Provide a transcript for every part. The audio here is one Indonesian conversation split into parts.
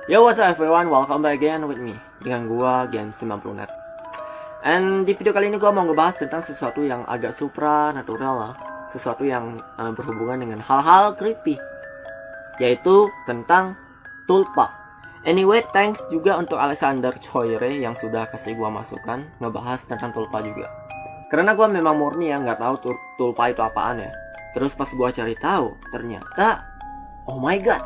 Yo, what's up everyone, welcome back again with me, dengan gua Game 90net. And di video kali ini gua mau ngebahas tentang sesuatu yang agak supranatural lah, sesuatu yang berhubungan dengan hal-hal creepy, yaitu tentang tulpa. Anyway, thanks juga untuk Alexander Choire yang sudah kasih gua masukan ngebahas tentang tulpa juga. Karena gua memang murni ya nggak tahu tulpa itu apaan ya. Terus pas gua cari tahu, ternyata oh my god,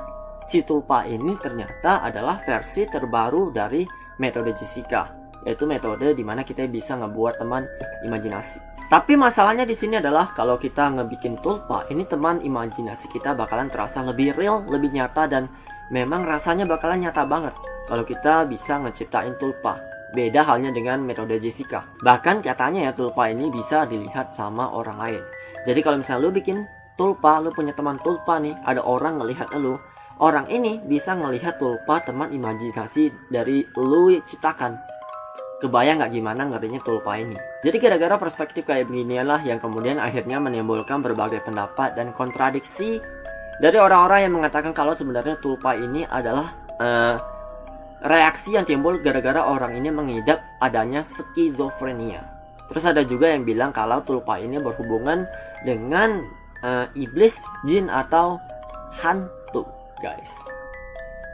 si tulpa ini ternyata adalah versi terbaru dari metode Jessica, yaitu metode dimana kita bisa ngebuat teman imajinasi. Tapi masalahnya di sini adalah kalau kita ngebikin tulpa, ini teman imajinasi kita bakalan terasa lebih real, lebih nyata, dan memang rasanya bakalan nyata banget kalau kita bisa ngeciptain tulpa. Beda halnya dengan metode Jessica. Bahkan katanya ya tulpa ini bisa dilihat sama orang lain. Jadi kalau misalnya lu bikin tulpa, lu punya teman tulpa nih, ada orang ngelihat lu, orang ini bisa ngelihat tulpa teman imajinasi dari lu ciptakan. Kebayang gak gimana ngerinya tulpa ini? Jadi gara-gara perspektif kayak beginianlah yang kemudian akhirnya menimbulkan berbagai pendapat dan kontradiksi dari orang-orang yang mengatakan kalau sebenarnya tulpa ini adalah reaksi yang timbul gara-gara orang ini mengidap adanya skizofrenia. Terus ada juga yang bilang kalau tulpa ini berhubungan dengan iblis, jin, atau hantu, guys.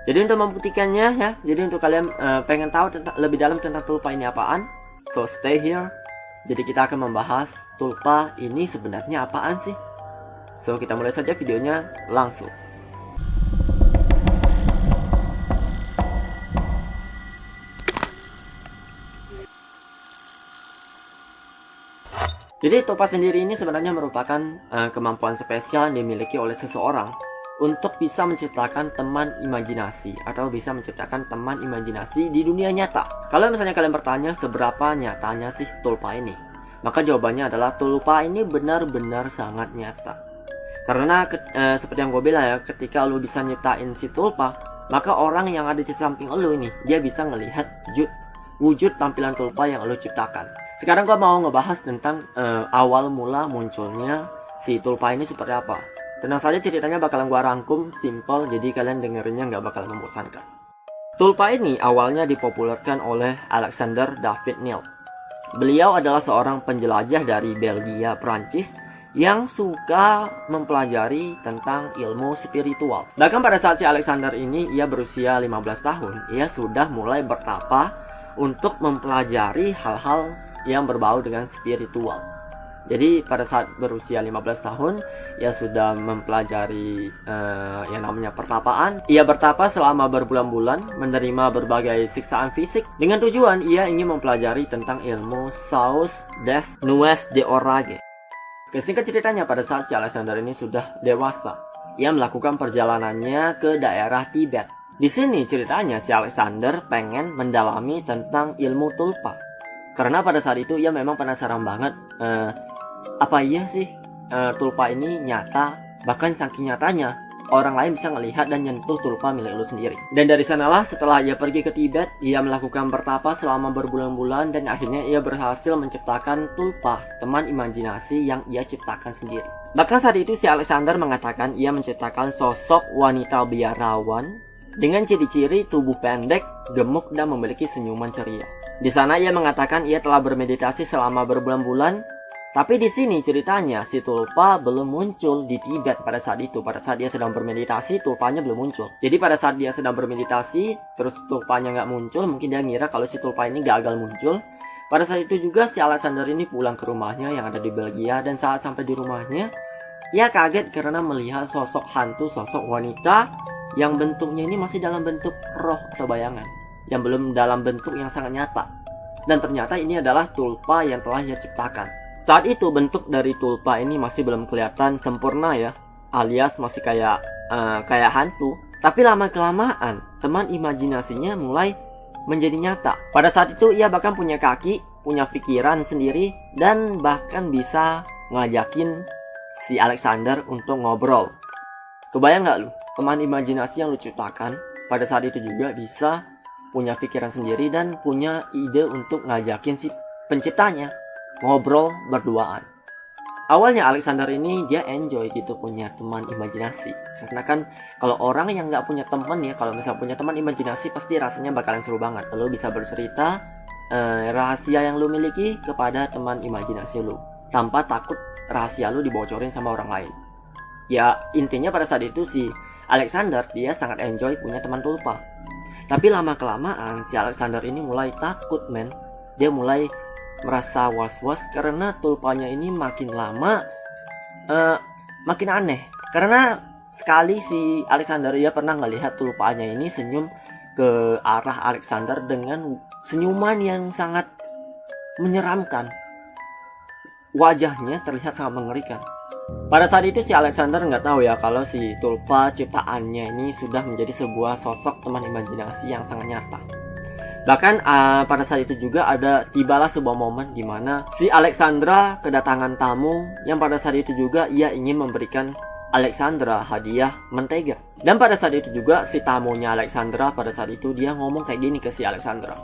Jadi untuk membuktikannya ya, jadi untuk kalian pengen tahu lebih dalam tentang tulpa ini apaan, so stay here. Jadi kita akan membahas tulpa ini sebenarnya apaan sih. So kita mulai saja videonya langsung. Jadi tulpa sendiri ini sebenarnya merupakan kemampuan spesial yang dimiliki oleh seseorang untuk bisa menciptakan teman imajinasi atau bisa menciptakan teman imajinasi di dunia nyata. Kalau misalnya kalian bertanya seberapa nyatanya sih tulpa ini, maka jawabannya adalah tulpa ini benar-benar sangat nyata. Karena seperti yang gue bilang ya, ketika lu bisa nyiptain si tulpa, maka orang yang ada di samping lu ini, dia bisa ngelihat wujud tampilan tulpa yang lu ciptakan. Sekarang gue mau ngebahas tentang awal mula munculnya si tulpa ini seperti apa. Tenang saja, ceritanya bakalan gue rangkum simple, jadi kalian dengerinnya nggak bakal membosankan. Tulpa ini awalnya dipopulerkan oleh Alexander David Neil. Beliau adalah seorang penjelajah dari Belgia, Prancis, yang suka mempelajari tentang ilmu spiritual. Bahkan pada saat si Alexander ini, ia berusia 15 tahun, ia sudah mulai bertapa untuk mempelajari hal-hal yang berbau dengan spiritual. Jadi pada saat berusia 15 tahun, ia sudah mempelajari yang namanya pertapaan. Ia bertapa selama berbulan-bulan, menerima berbagai siksaan fisik dengan tujuan ia ingin mempelajari tentang ilmu Saus des Nues de Orage. Singkat ceritanya, pada saat si Alexander ini sudah dewasa, ia melakukan perjalanannya ke daerah Tibet. Di sini ceritanya si Alexander pengen mendalami tentang ilmu tulpa. Karena pada saat itu ia memang penasaran banget, apa iya sih tulpa ini nyata? Bahkan saking nyatanya, orang lain bisa melihat dan nyentuh tulpa milik lu sendiri. Dan dari sanalah setelah ia pergi ke Tibet, ia melakukan bertapa selama berbulan-bulan dan akhirnya ia berhasil menciptakan tulpa, teman imajinasi yang ia ciptakan sendiri. Bahkan saat itu si Alexander mengatakan ia menciptakan sosok wanita biarawan dengan ciri-ciri tubuh pendek, gemuk, dan memiliki senyuman ceria. Di sana ia mengatakan ia telah bermeditasi selama berbulan-bulan. Tapi di sini ceritanya si tulpa belum muncul di Tibet pada saat itu. Pada saat dia sedang bermeditasi, tulpanya belum muncul. Jadi pada saat dia sedang bermeditasi, terus tulpanya nggak muncul, mungkin dia ngira kalau si tulpa ini gagal muncul. Pada saat itu juga si Alexander ini pulang ke rumahnya yang ada di Belgia, dan saat sampai di rumahnya, ia kaget karena melihat sosok hantu, sosok wanita yang bentuknya ini masih dalam bentuk roh atau bayangan, yang belum dalam bentuk yang sangat nyata. Dan ternyata ini adalah tulpa yang telah ia ciptakan. Saat itu bentuk dari tulpa ini masih belum kelihatan sempurna ya, alias masih kayak hantu. Tapi lama kelamaan teman imajinasinya mulai menjadi nyata. Pada saat itu ia bahkan punya kaki, punya pikiran sendiri, dan bahkan bisa ngajakin si Alexander untuk ngobrol. Kebayang gak lu, teman imajinasi yang lu ciptakan pada saat itu juga bisa punya pikiran sendiri dan punya ide untuk ngajakin si penciptanya ngobrol berduaan. Awalnya Alexander ini dia enjoy gitu punya teman imajinasi, karena kan kalau orang yang nggak punya teman ya, kalau misalnya punya teman imajinasi pasti rasanya bakalan seru banget. Lo bisa bercerita rahasia yang lo miliki kepada teman imajinasi lo tanpa takut rahasia lo dibocorin sama orang lain. Ya intinya pada saat itu si Alexander dia sangat enjoy punya teman tulpa. Tapi lama kelamaan si Alexander ini mulai takut men. Dia mulai merasa was-was karena tulpanya ini makin lama makin aneh. Karena sekali si Alexander ya pernah ngelihat tulpanya ini senyum ke arah Alexander dengan senyuman yang sangat menyeramkan. Wajahnya terlihat sangat mengerikan. Pada saat itu si Alexander nggak tahu ya kalau si tulpa ciptaannya ini sudah menjadi sebuah sosok teman imajinasi yang sangat nyata. Bahkan pada saat itu juga tibalah sebuah momen di mana si Alexandra kedatangan tamu yang pada saat itu juga ia ingin memberikan Alexandra hadiah mentega. Dan pada saat itu juga si tamunya Alexandra pada saat itu dia ngomong kayak gini ke si Alexandra.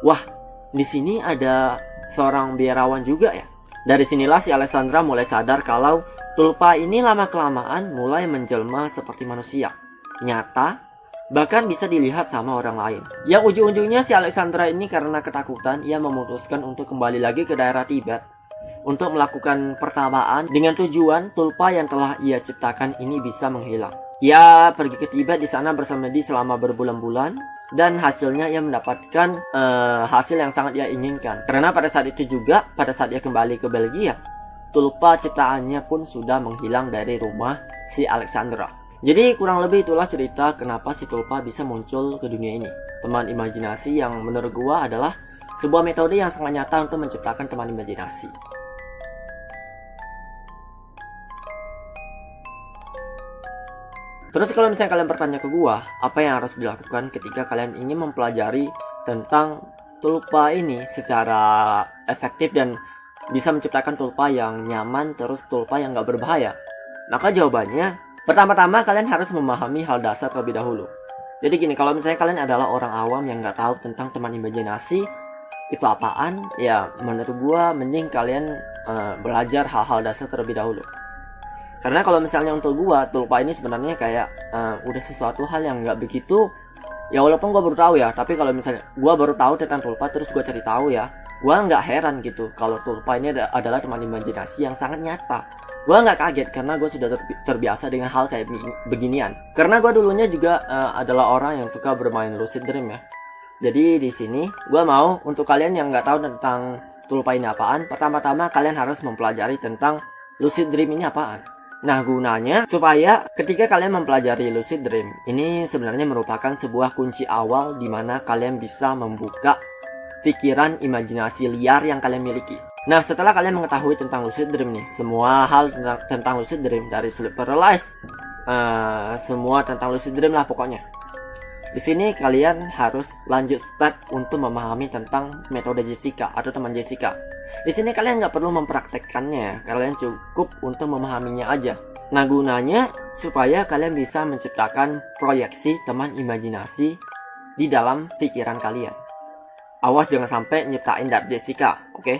Wah, di sini ada seorang biarawan juga ya. Dari sinilah si Alexandra mulai sadar kalau tulpa ini lama-kelamaan mulai menjelma seperti manusia, nyata, bahkan bisa dilihat sama orang lain. Yang ujung-ujungnya si Alexandra ini karena ketakutan, ia memutuskan untuk kembali lagi ke daerah Tibet untuk melakukan pertabaan dengan tujuan tulpa yang telah ia ciptakan ini bisa menghilang. Ia pergi ke Tibet, di sana bersemedi selama berbulan-bulan dan hasilnya ia mendapatkan hasil yang sangat ia inginkan. Karena pada saat itu juga, pada saat ia kembali ke Belgia, tulpa ciptaannya pun sudah menghilang dari rumah si Alexandra. Jadi kurang lebih itulah cerita kenapa si tulpa bisa muncul ke dunia ini. Teman imajinasi yang menurut gua adalah sebuah metode yang sangat nyata untuk menciptakan teman imajinasi. Terus kalau misalnya kalian bertanya ke gua, apa yang harus dilakukan ketika kalian ingin mempelajari tentang tulpa ini secara efektif dan bisa menciptakan tulpa yang nyaman, terus tulpa yang gak berbahaya? Maka jawabannya, pertama-tama kalian harus memahami hal dasar terlebih dahulu. Jadi gini, kalau misalnya kalian adalah orang awam yang gak tahu tentang teman imajinasi, itu apaan? Ya menurut gua mending kalian belajar hal-hal dasar terlebih dahulu. Karena kalau misalnya untuk gua, tulpa ini sebenarnya kayak udah sesuatu hal yang nggak begitu. Ya walaupun gua baru tahu ya, tapi kalau misalnya gua baru tahu tentang tulpa terus gua cari tahu ya, gua nggak heran gitu kalau tulpa ini adalah teman imajinasi yang sangat nyata. Gua nggak kaget karena gua sudah terbiasa dengan hal kayak beginian. Karena gua dulunya juga adalah orang yang suka bermain lucid dream ya. Jadi di sini gua mau untuk kalian yang nggak tahu tentang tulpa ini apaan, pertama-tama kalian harus mempelajari tentang lucid dream ini apaan. Nah, gunanya supaya ketika kalian mempelajari lucid dream, ini sebenarnya merupakan sebuah kunci awal di mana kalian bisa membuka pikiran imajinasi liar yang kalian miliki. Nah, setelah kalian mengetahui tentang lucid dream nih, semua hal tentang lucid dream dari sleep paralysis, semua tentang lucid dream lah pokoknya. Di sini kalian harus lanjut step untuk memahami tentang metode Jessica atau teman Jessica. Di sini kalian nggak perlu mempraktekkannya, kalian cukup untuk memahaminya aja. Nah, gunanya supaya kalian bisa menciptakan proyeksi teman imajinasi di dalam pikiran kalian. Awas jangan sampai nyiptain Dark Jessica, oke?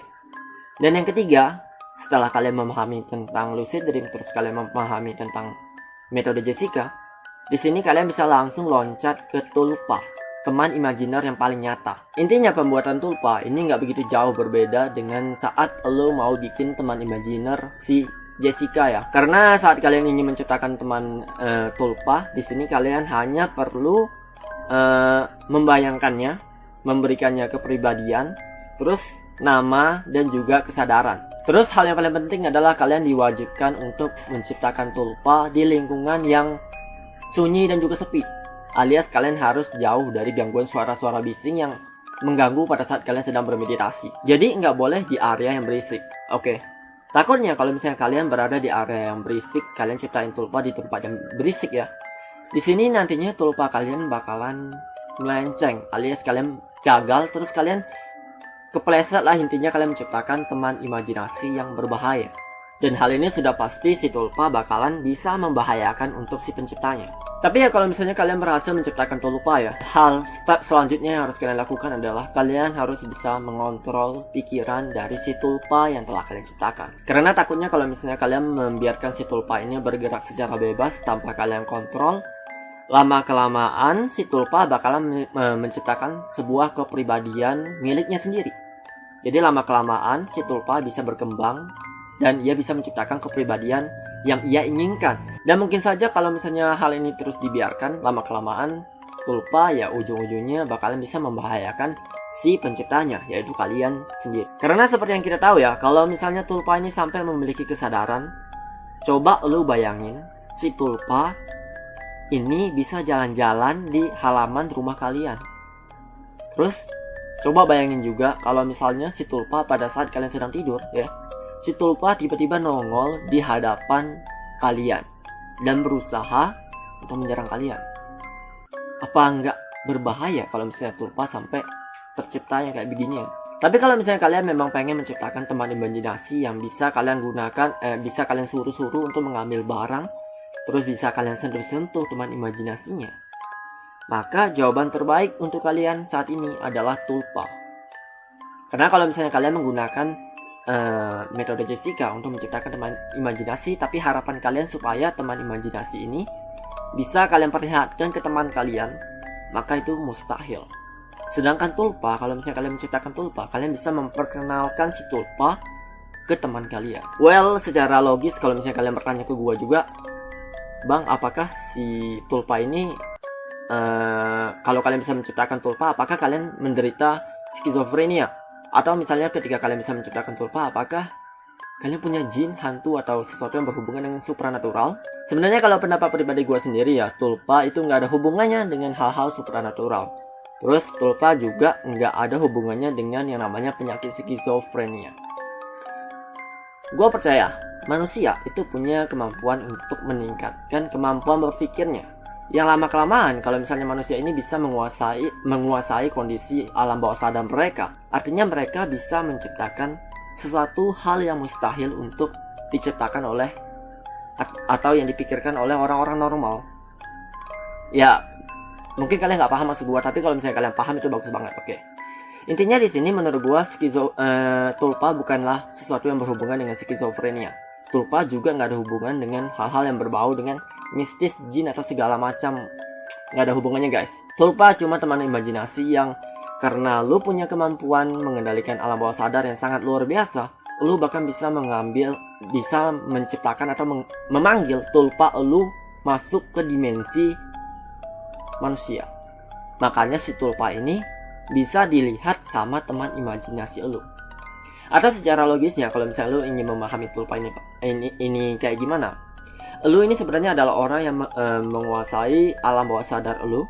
Dan yang ketiga, setelah kalian memahami tentang lucid dream, terus kalian memahami tentang metode Jessica, di sini kalian bisa langsung loncat ke tulpa, teman imajiner yang paling nyata. Intinya pembuatan tulpa ini nggak begitu jauh berbeda dengan saat lo mau bikin teman imajiner si Jessica ya. Karena saat kalian ingin menciptakan teman tulpa, di sini kalian hanya perlu membayangkannya, memberikannya kepribadian, terus nama dan juga kesadaran. Terus hal yang paling penting adalah kalian diwajibkan untuk menciptakan tulpa di lingkungan yang sunyi dan juga sepi, alias kalian harus jauh dari gangguan suara-suara bising yang mengganggu pada saat kalian sedang bermeditasi. Jadi nggak boleh di area yang berisik, oke? Takutnya kalau misalnya kalian berada di area yang berisik, kalian ciptain tulpa di tempat yang berisik ya. Di sini nantinya tulpa kalian bakalan melenceng, alias kalian gagal, terus kalian kepleset lah, intinya kalian menciptakan teman imajinasi yang berbahaya. Dan hal ini sudah pasti si tulpa bakalan bisa membahayakan untuk si penciptanya. Tapi ya kalau misalnya kalian berhasil menciptakan tulpa ya, step selanjutnya yang harus kalian lakukan adalah kalian harus bisa mengontrol pikiran dari si tulpa yang telah kalian ciptakan. Karena takutnya kalau misalnya kalian membiarkan si tulpa ini bergerak secara bebas tanpa kalian kontrol, lama-kelamaan si tulpa bakalan menciptakan sebuah kepribadian miliknya sendiri. Jadi lama-kelamaan si tulpa bisa berkembang dan ia bisa menciptakan kepribadian yang ia inginkan. Dan mungkin saja kalau misalnya hal ini terus dibiarkan, lama-kelamaan tulpa ya ujung-ujungnya bakalan bisa membahayakan si penciptanya, yaitu kalian sendiri. Karena seperti yang kita tahu ya, kalau misalnya tulpa ini sampai memiliki kesadaran, coba lu bayangin si tulpa ini bisa jalan-jalan di halaman rumah kalian. Terus coba bayangin juga kalau misalnya si tulpa pada saat kalian sedang tidur ya, si tulpa tiba-tiba nongol di hadapan kalian dan berusaha untuk menyerang kalian. Apa enggak berbahaya kalau misalnya tulpa sampai tercipta yang kayak begini ya? Tapi kalau misalnya kalian memang pengen menciptakan teman imajinasi yang bisa kalian gunakan, bisa kalian suruh-suruh untuk mengambil barang, terus bisa kalian sentuh-sentuh teman imajinasinya, maka jawaban terbaik untuk kalian saat ini adalah tulpa. Karena kalau misalnya kalian menggunakan metode Jessica untuk menciptakan teman imajinasi, tapi harapan kalian supaya teman imajinasi ini bisa kalian perlihatkan ke teman kalian, maka itu mustahil. Sedangkan tulpa, kalau misalnya kalian menciptakan tulpa, kalian bisa memperkenalkan si tulpa ke teman kalian. Well, secara logis kalau misalnya kalian bertanya ke gua juga, Bang, apakah si tulpa ini kalau kalian bisa menciptakan tulpa, apakah kalian menderita skizofrenia? Atau misalnya ketika kalian bisa menciptakan tulpa, apakah kalian punya jin, hantu, atau sesuatu yang berhubungan dengan supranatural? Sebenarnya kalau pendapat pribadi gue sendiri ya, tulpa itu nggak ada hubungannya dengan hal-hal supranatural. Terus tulpa juga nggak ada hubungannya dengan yang namanya penyakit skizofrenia. Gue percaya manusia itu punya kemampuan untuk meningkatkan kemampuan berpikirnya. Yang lama-kelamaan kalau misalnya manusia ini bisa menguasai kondisi alam bawah sadar mereka, artinya mereka bisa menciptakan sesuatu hal yang mustahil untuk diciptakan oleh atau yang dipikirkan oleh orang-orang normal. Ya, mungkin kalian nggak paham maksud gua, tapi kalau misalnya kalian paham itu bagus banget. Oke. Intinya di sini menurut gua tulpa bukanlah sesuatu yang berhubungan dengan skizofrenia. Tulpa juga nggak ada hubungan dengan hal-hal yang berbau dengan mistis, jin, atau segala macam. Nggak ada hubungannya guys. Tulpa cuma teman imajinasi yang karena lu punya kemampuan mengendalikan alam bawah sadar yang sangat luar biasa, lu bahkan bisa menciptakan atau memanggil tulpa lu masuk ke dimensi manusia. Makanya si tulpa ini bisa dilihat sama teman imajinasi lu. Atau secara logisnya, kalau misalnya lu ingin memahami tulpa ini kayak gimana, lu ini sebenarnya adalah orang yang menguasai alam bawah sadar lu.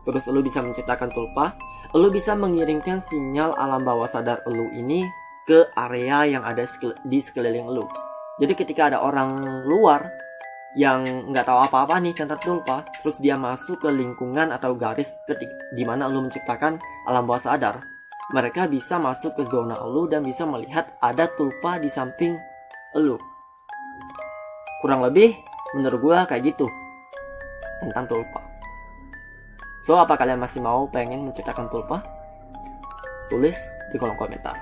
Terus lu bisa menciptakan tulpa, lu bisa mengirimkan sinyal alam bawah sadar lu ini ke area yang ada di sekeliling lu. Jadi ketika ada orang luar yang nggak tahu apa-apa nih tentang tulpa, terus dia masuk ke lingkungan atau garis di mana lu menciptakan alam bawah sadar, mereka bisa masuk ke zona elu dan bisa melihat ada tulpa di samping elu. Kurang lebih menurut gue kayak gitu tentang tulpa. So, apa kalian masih mau pengen menciptakan tulpa? Tulis di kolom komentar.